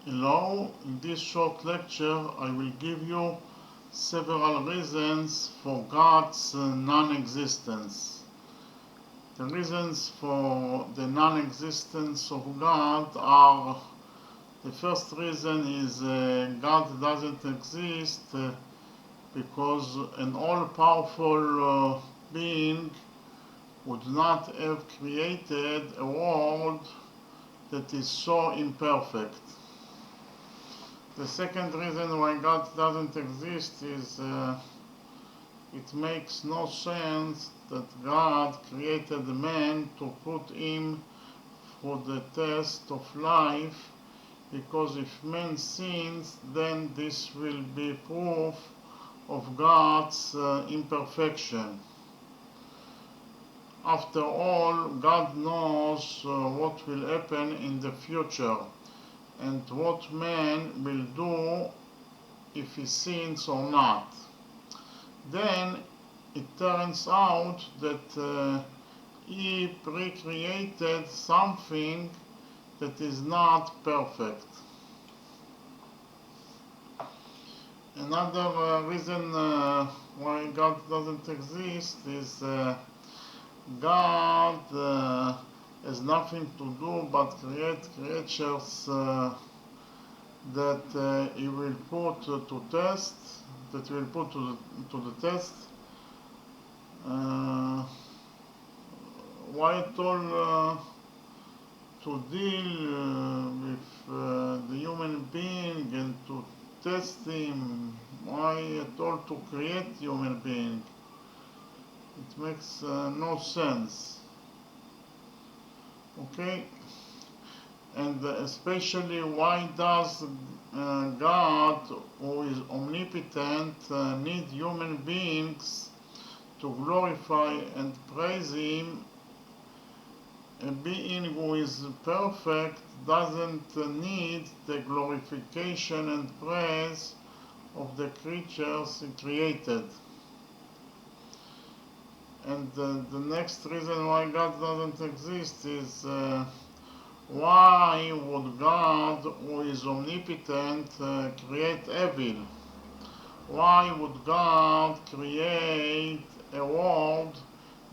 Hello, in this short lecture I will give you several reasons for God's non-existence. The reasons for the non-existence of God are: the first reason is God doesn't exist because an all-powerful being would not have created a world that is so imperfect. The second reason why God doesn't exist is it makes no sense that God created man to put him for the test of life, because if man sins, then this will be proof of God's imperfection. After all, God knows what will happen in the future and what man will do if he sins or not. Then it turns out that he recreated something that is not perfect. Another reason why God doesn't exist is God has nothing to do but create creatures that he will put to test, that will put to the test. Why at all to deal with the human being and to test him? Why at all to create human being? It makes no sense. Okay? And especially, why does God, who is omnipotent, need human beings to glorify and praise him? A being who is perfect doesn't need the glorification and praise of the creatures he created. And the next reason why God doesn't exist is why would God, who is omnipotent, create evil? Why would God create a world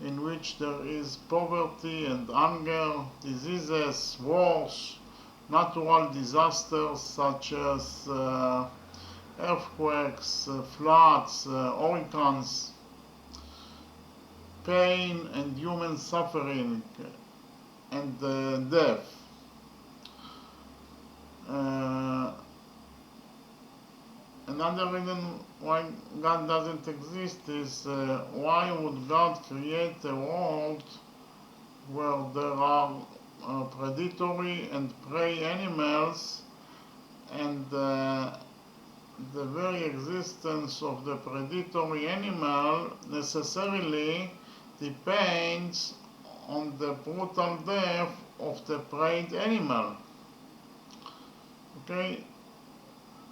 in which there is poverty and hunger, diseases, wars, natural disasters such as earthquakes, floods, hurricanes, pain and human suffering, and death? Another reason why God doesn't exist is why would God create a world where there are predatory and prey animals, and the very existence of the predatory animal necessarily depends on the brutal death of the preyed animal? Okay?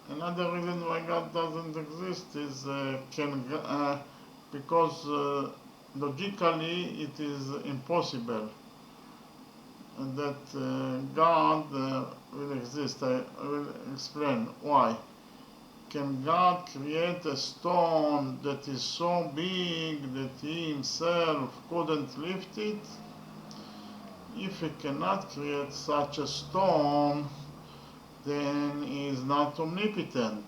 Another reason why God doesn't exist is because logically it is impossible that God will exist. I will explain why. Can God create a stone that is so big that he himself couldn't lift it? If he cannot create such a stone, then he is not omnipotent.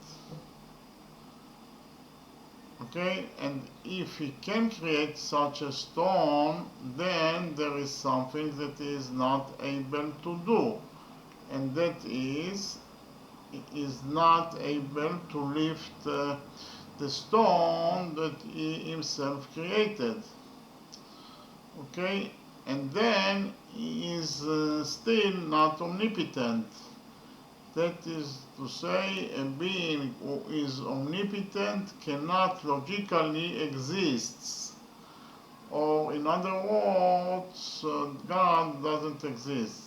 Okay, and if he can create such a stone, then there is something that he is not able to do, and that is, he is not able to lift the stone that he himself created. Okay, and then he is still not omnipotent. That is to say, a being who is omnipotent cannot logically exist. Or in other words, God doesn't exist.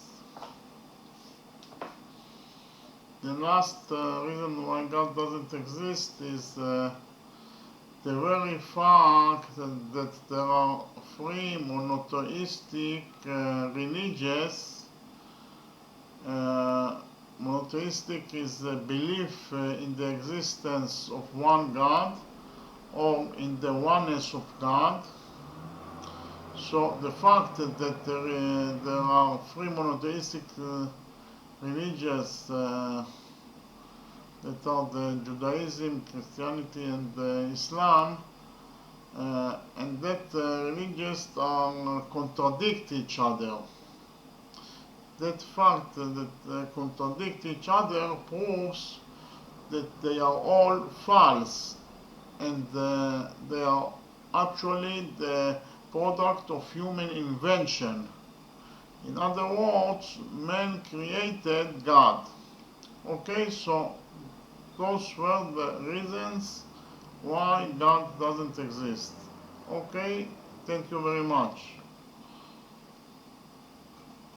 The last reason why God doesn't exist is the very fact that there are three monotheistic religious monotheistic is a belief in the existence of one God or in the oneness of God. So the fact that there are three monotheistic religions that are the Judaism, Christianity, and Islam, and that religions contradict each other. That fact that they contradict each other proves that they are all false, and they are actually the product of human invention. In other words, man created God. Okay, so those were the reasons why God doesn't exist. Okay, thank you very much.